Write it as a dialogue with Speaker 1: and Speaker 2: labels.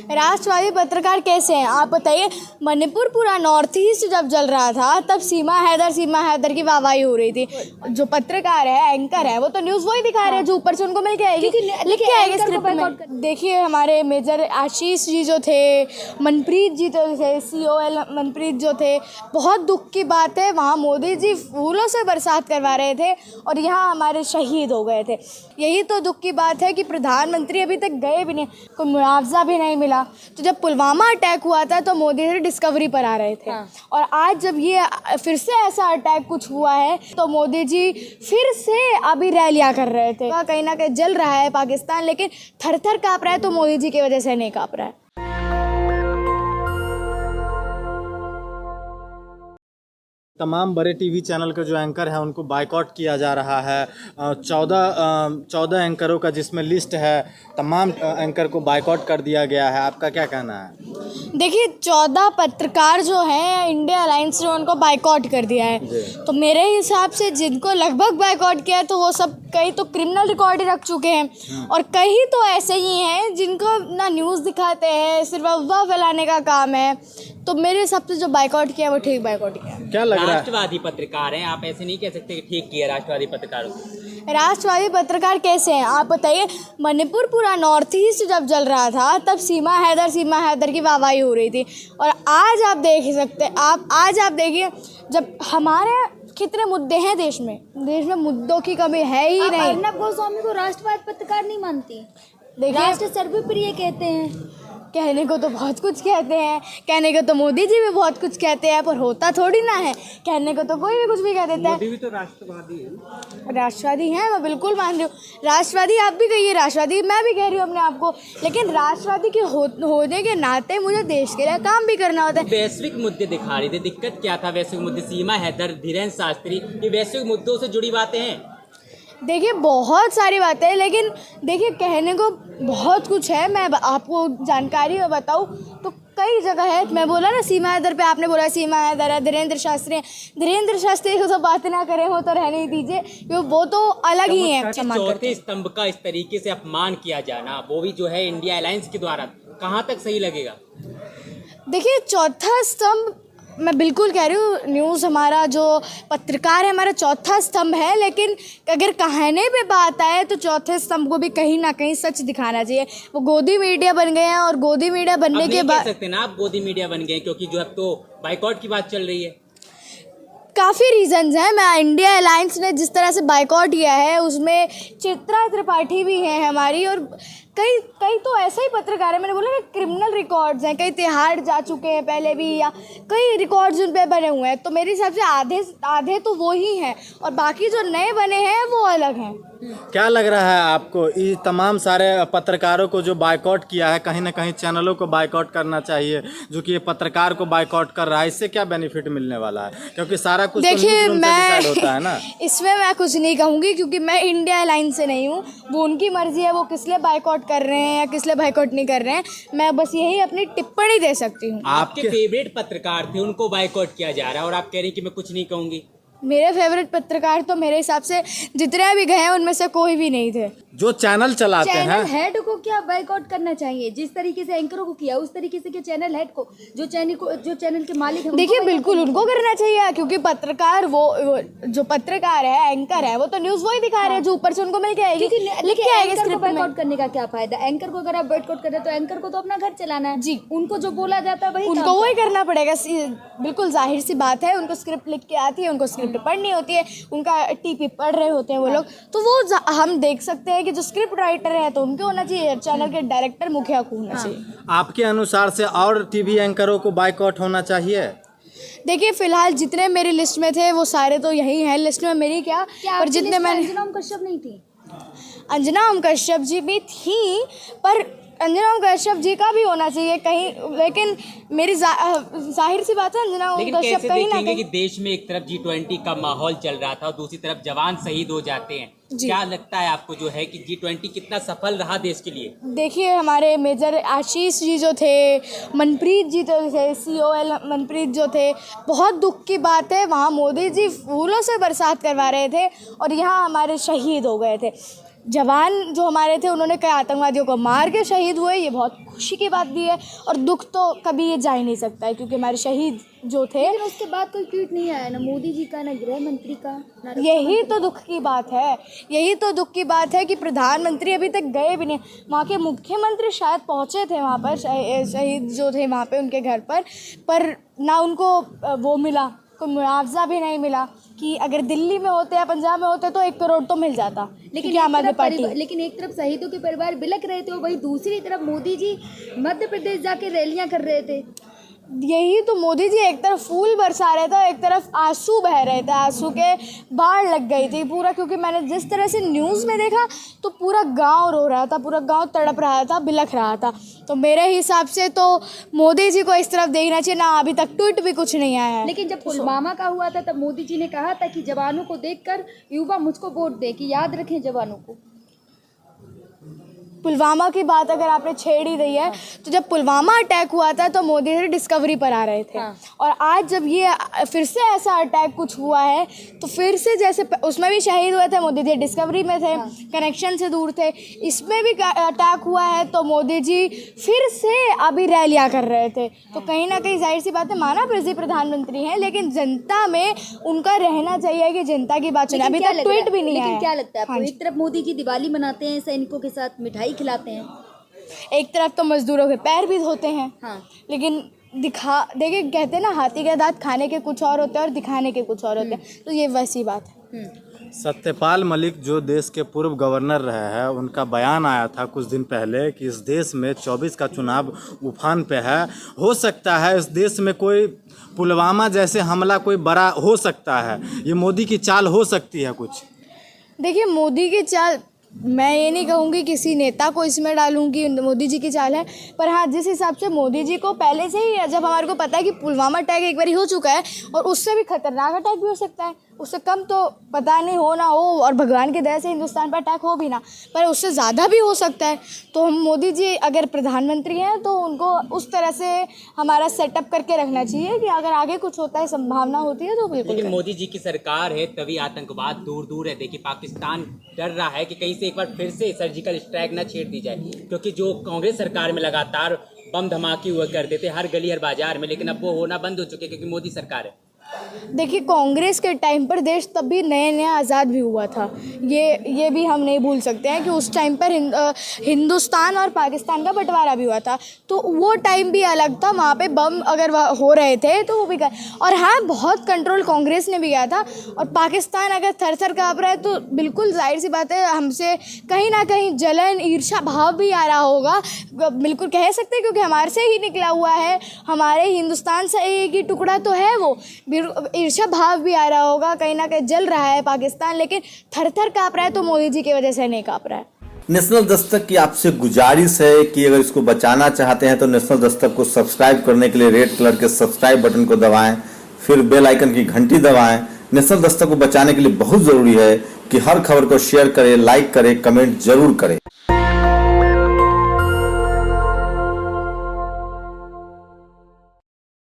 Speaker 1: राष्ट्रवादी पत्रकार कैसे हैं आप बताइए। मणिपुर पूरा नॉर्थ ईस्ट जब जल रहा था तब सीमा हैदर की वाहवाही हो रही थी। जो पत्रकार है, एंकर है, वो तो न्यूज़ वही दिखा रहे हैं जो ऊपर से उनको मिल के आएगी, लिख के आएगी स्क्रिप्ट में। देखिए हमारे मेजर आशीष जी जो थे, मनप्रीत जी जो थे, COL मनप्रीत जो थे, बहुत दुख की बात है, वहाँ मोदी जी फूलों से बरसात करवा रहे थे और यहाँ हमारे शहीद हो गए थे। यही तो दुख की बात है कि प्रधानमंत्री अभी तक गए भी नहीं, कोई मुआवजा भी नहीं मिला। तो जब पुलवामा अटैक हुआ था तो मोदी जी डिस्कवरी पर आ रहे थे, और आज जब ये फिर से ऐसा अटैक कुछ हुआ है तो मोदी जी फिर से अभी रैलियां कर रहे थे। कहीं ना कहीं जल रहा है पाकिस्तान, लेकिन थर थर काँप रहा है तो मोदी जी की वजह से नहीं काँप रहा है।
Speaker 2: तमाम बड़े टीवी चैनल के जो एंकर हैं उनको बायकॉट किया जा रहा है। 14 एंकरों का जिसमें लिस्ट है, तमाम एंकर को बायकॉट कर दिया गया है। आपका क्या कहना है?
Speaker 1: देखिए 14 पत्रकार जो हैं इंडिया अलायंस ने उनको बायकॉट कर दिया है। तो मेरे हिसाब से जिनको लगभग बायकॉट किया है तो वो सब कई तो क्रिमिनल रिकॉर्ड ही रख चुके हैं, और कई तो ऐसे ही हैं जिनको ना न्यूज़ दिखाते हैं, सिर्फ अफवाह फैलाने का काम है। तो मेरे हिसाब से जो बायकॉट किया वो ठीक बायकॉट किया।
Speaker 2: क्या लग रहा है?
Speaker 3: राष्ट्रवादी पत्रकार हैं, आप ऐसे नहीं कह सकते कि ठीक किया राष्ट्रवादी पत्रकारों को।
Speaker 1: राष्ट्रवादी पत्रकार कैसे हैं आप बताइए। मणिपुर पूरा नॉर्थ ईस्ट जब जल रहा था तब सीमा हैदर की वाहवाही हो रही थी, और आज आप देख सकते आज आप देखिए जब हमारे कितने मुद्दे हैं देश में मुद्दों की कमी है ही नहीं।
Speaker 4: अर्नब गोस्वामी को राष्ट्रवादी पत्रकार नहीं मानती,
Speaker 1: देखिए
Speaker 4: राष्ट्र सर्वप्रिय कहते हैं।
Speaker 1: कहने को तो बहुत कुछ कहते हैं, कहने को तो मोदी जी भी बहुत कुछ कहते हैं, पर होता थोड़ी ना है। कहने को तो कोई भी कुछ भी कह देता है।
Speaker 3: मोदी भी तो राष्ट्रवादी है।
Speaker 1: राष्ट्रवादी हैं, मैं बिल्कुल मान रही हूँ। राष्ट्रवादी आप भी कहिए, राष्ट्रवादी मैं भी कह रही हूँ अपने आप को, लेकिन राष्ट्रवादी के होने के नाते मुझे देश के लिए काम भी करना होता है।
Speaker 3: वैश्विक मुद्दे दिखा रहे थे, दिक्कत क्या था? वैश्विक मुद्दे, सीमा हैदर, धीरेन्द्र शास्त्री, ये वैश्विक मुद्दों से जुड़ी बातें हैं।
Speaker 1: देखिए बहुत सारी बातें हैं, लेकिन देखिए कहने को बहुत कुछ है। मैं आपको जानकारी में बताऊँ तो कई जगह है। मैं बोला ना सीमा हैदर पे, आपने बोला सीमा हैदर है, धीरेन्द्र शास्त्री को तो बात ना करें, हो तो रहने ही दीजिए, क्योंकि वो तो अलग ही है।
Speaker 3: चौथे स्तंभ का इस तरीके से अपमान किया जाना, वो भी जो है इंडिया अलायंस के द्वारा, कहाँ तक सही लगेगा?
Speaker 1: देखिए चौथा स्तंभ, मैं बिल्कुल कह रही हूँ, न्यूज़ हमारा जो पत्रकार है हमारा चौथा स्तंभ है, लेकिन अगर कहने पे बात आए तो चौथे स्तंभ को भी कहीं ना कहीं सच दिखाना चाहिए। वो गोदी मीडिया बन गए हैं, और गोदी मीडिया बनने के बाद
Speaker 3: कह सकते हैं ना आप गोदी मीडिया बन गए, क्योंकि जो अब तो बाइकआउट की बात चल रही है।
Speaker 1: काफ़ी रीजंस हैं। मैं इंडिया अलायंस ने जिस तरह से बाइकआउट किया है उसमें चित्रा त्रिपाठी भी हैं हमारी, और कई तो ऐसे ही पत्रकार हैं, मैंने बोला ना क्रिमिनल रिकॉर्ड्स हैं, कई तिहाड़ जा चुके हैं पहले भी, या कई रिकॉर्ड्स उन पे बने हुए हैं। तो मेरे हिसाब से आधे तो वो ही हैं, और बाकी जो नए बने हैं वो अलग हैं।
Speaker 2: क्या लग रहा है आपको, ये तमाम सारे पत्रकारों को जो बायकॉट किया है, कहीं ना कहीं चैनलों को बायकॉट करना चाहिए, जो कि ये पत्रकार को बायकॉट कर रहा है, इससे क्या बेनिफिट मिलने वाला है? क्योंकि सारा कुछ
Speaker 1: देखिए
Speaker 2: तो डिसाइड होता है ना।
Speaker 1: इसमें मैं कुछ नहीं कहूँगी, क्योंकि मैं इंडिया अलायंस से नहीं हूँ। वो उनकी मर्जी है, वो किस लिए बायकॉट कर रहे हैं या किस लिए बायकॉट नहीं कर रहे हैं। मैं बस यही अपनी टिप्पणी दे सकती हूँ।
Speaker 3: आपके फेवरेट पत्रकार थे, उनको बायकॉट किया जा रहा है और आप कह रही हैं कि मैं कुछ नहीं कहूँगी।
Speaker 1: मेरे फेवरेट पत्रकार तो मेरे हिसाब से जितने भी गए हैं उनमें से कोई भी नहीं थे।
Speaker 2: जो चैनल चलाते हैं,
Speaker 4: चैनल हेड को क्या बायकॉट करना चाहिए? जिस तरीके से एंकरों को किया उस तरीके से क्या चैनल हेड को, जो चैनल के मालिक हैं,
Speaker 1: देखिए बिल्कुल उनको करना चाहिए, क्योंकि पत्रकार वो जो पत्रकार है, एंकर है, वो तो न्यूज़ वही दिखा रहे हैं जो ऊपर से उनको मिल के आएगी, लिख के आएगी स्क्रिप्ट में।
Speaker 4: बायकॉट करने का क्या फायदा? एंकर को अगर आप बायकॉट कर रहे तो एंकर को तो अपना घर चलाना है
Speaker 1: जी,
Speaker 4: उनको जो बोला जाता है वही
Speaker 1: उनको वही करना पड़ेगा। बिल्कुल जाहिर सी बात है, उनको स्क्रिप्ट लिख के आती है, उनको स्क्रिप्ट पढ़नी होती है, उनका टीपी पढ़ रहे होते हैं वो लोग, तो वो हम देख सकते हैं कि जो स्क्रिप्ट राइटर है तो उनके होना चाहिए, चैनल के डायरेक्टर मुखिया को होना चाहिए।
Speaker 2: आपके अनुसार से और टीवी एंकरों को बायकॉट होना चाहिए?
Speaker 1: देखिए फिलहाल जितने मेरी लिस्ट में थे वो सारे तो यही हैं लिस्ट में मेरी, क्या पर जितने मैंने,
Speaker 4: अंजना ओम कश्यप नहीं थी?
Speaker 1: अंजना ओम कश्यप जी भी थी, पर अंजना ओम कश्यप जी का भी होना चाहिए कहीं, लेकिन मेरी जाहिर सी बात है अंजना ओम कश्यप कहीं ना कहीं।
Speaker 3: कि देश में एक तरफ G20 का माहौल चल रहा था और दूसरी तरफ जवान शहीद हो जाते हैं, क्या लगता है आपको जो है कि G20 कितना सफल रहा देश के लिए?
Speaker 1: देखिए हमारे मेजर आशीष जी जो थे, मनप्रीत जी जो थे, COL मनप्रीत जो थे, बहुत दुख की बात है, वहाँ मोदी जी फूलों से बरसात करवा रहे थे और यहाँ हमारे शहीद हो गए थे। जवान जो हमारे थे उन्होंने कई आतंकवादियों को मार के शहीद हुए, ये बहुत खुशी की बात भी है। और दुख तो कभी ये जा ही नहीं सकता है, क्योंकि हमारे शहीद जो थे,
Speaker 4: लेकिन उसके बाद कोई ट्वीट नहीं आया, ना मोदी जी का, ना गृह मंत्री का, ना
Speaker 1: यही तो दुख की बात है। यही तो दुख की बात है कि प्रधानमंत्री अभी तक गए भी नहीं। वहाँ के मुख्यमंत्री शायद पहुँचे थे वहाँ पर, शहीद जो थे वहाँ पे उनके घर पर ना उनको वो मिला, कोई मुआवजा भी नहीं मिला। कि अगर दिल्ली में होते या पंजाब में होते तो 1 करोड़ तो मिल जाता।
Speaker 4: लेकिन
Speaker 1: आम आदमी पार्टी,
Speaker 4: लेकिन एक तरफ शहीदों के परिवार बिलख रहे थे, वहीं दूसरी तरफ मोदी जी मध्य प्रदेश जाके रैलियां कर रहे थे।
Speaker 1: यही तो, मोदी जी एक तरफ फूल बरसा रहे थे, एक तरफ आंसू बह रहे थे, आंसू के बाढ़ लग गई थी पूरा। क्योंकि मैंने जिस तरह से न्यूज़ में देखा तो पूरा गांव रो रहा था, पूरा गांव तड़प रहा था, बिलख रहा था। तो मेरे हिसाब से तो मोदी जी को इस तरफ देखना चाहिए ना। अभी तक ट्वीट भी कुछ नहीं आया है।
Speaker 4: लेकिन जब पुलवामा का हुआ था तब मोदी जी ने कहा था कि जवानों को देखकर युवा मुझको वोट दे, कि याद रखें जवानों को।
Speaker 1: पुलवामा की बात अगर आपने छेड़ ही दी है, तो जब पुलवामा अटैक हुआ था तो मोदी जी डिस्कवरी पर आ रहे थे।
Speaker 4: हाँ।
Speaker 1: और आज जब ये फिर से ऐसा अटैक कुछ हुआ है तो फिर से जैसे उसमें भी शहीद हुए थे, मोदी जी डिस्कवरी में थे, कनेक्शन से दूर थे। इसमें भी अटैक हुआ है तो मोदी जी फिर से अभी रैलियाँ कर रहे थे। तो कहीं ना कहीं जाहिर सी बात है, माना प्रधानमंत्री हैं, लेकिन जनता में उनका रहना चाहिए कि जनता की बात सुने। अभी तक ट्वीट भी नहीं आया।
Speaker 4: लेकिन क्या लगता है आपको,
Speaker 1: हाँ जी।
Speaker 4: एक तरफ मोदी जी दिवाली मनाते हैं, सैनिकों के साथ मिठाई खिलाते हैं,
Speaker 1: एक तरफ तो मजदूरों के पैर भी धोते हैं।
Speaker 4: हाँ।
Speaker 1: लेकिन देखिए कहते हैं ना, हाथी के दांत खाने के कुछ और होते हैं और दिखाने के कुछ और होते हैं। तो ये वैसी बात है।
Speaker 2: सत्यपाल मलिक जो देश के पूर्व गवर्नर रहे हैं, उनका बयान आया था कुछ दिन पहले कि इस देश में 24 का चुनाव उफान पे है। हो सकता है इस देश में कोई पुलवामा जैसे हमला कोई बड़ा हो सकता है। ये मोदी की चाल हो सकती है कुछ।
Speaker 1: देखिए, मोदी की चाल, मैं ये नहीं कहूँगी किसी नेता को इसमें डालूंगी मोदी जी की चाल है, पर हाँ, जिस हिसाब से मोदी जी को पहले से ही, जब हमारे को पता है कि पुलवामा अटैक एक बार हो चुका है और उससे भी खतरनाक अटैक भी हो सकता है, उससे कम तो पता नहीं हो ना हो, और भगवान की दया से हिंदुस्तान पर अटैक हो भी ना, पर उससे ज़्यादा भी हो सकता है। तो हम मोदी जी अगर प्रधानमंत्री हैं तो उनको उस तरह से हमारा सेटअप करके रखना चाहिए कि अगर आगे कुछ होता है, संभावना होती है तो बिल्कुल।
Speaker 3: लेकिन मोदी जी की सरकार है तभी आतंकवाद दूर दूर है। देखिए, पाकिस्तान डर रहा है कि कहीं से एक बार फिर से सर्जिकल स्ट्राइक ना छेड़ दी जाए, क्योंकि जो कांग्रेस सरकार में लगातार बम धमाके हुआ करते थे हर गली हर बाजार में, लेकिन अब वो होना बंद हो चुके क्योंकि मोदी सरकार है।
Speaker 1: देखिए, कांग्रेस के टाइम पर देश तब भी नया आज़ाद भी हुआ था। ये भी हम नहीं भूल सकते हैं कि उस टाइम पर हिंदुस्तान और पाकिस्तान का बंटवारा भी हुआ था। तो वो टाइम भी अलग था, वहाँ पे बम अगर हो रहे थे तो वो भी कर, और हाँ, बहुत कंट्रोल कांग्रेस ने भी किया था। और पाकिस्तान अगर थर थर काँप रहा है तो बिल्कुल जाहिर सी बात है, हमसे कहीं ना कहीं जलन, ईर्ष्या भाव भी आ रहा होगा, बिल्कुल कह सकते हैं, क्योंकि हमारे से ही निकला हुआ है, हमारे हिंदुस्तान से एक ही टुकड़ा तो है वो। ईर्ष्या भाव भी आ रहा होगा, कहीं ना कहीं जल रहा है पाकिस्तान, लेकिन थर थर काँप रहा है तो मोदी जी की वजह से नहीं काँप रहा है।
Speaker 5: नेशनल दस्तक की आपसे गुजारिश है कि अगर इसको बचाना चाहते हैं तो नेशनल दस्तक को सब्सक्राइब करने के लिए रेड कलर के सब्सक्राइब बटन को दबाएं, फिर बेल आइकन की घंटी दबाएं। नेशनल दस्तक को बचाने के लिए बहुत जरूरी है कि हर खबर को शेयर करें, लाइक करें, कमेंट जरूर करें।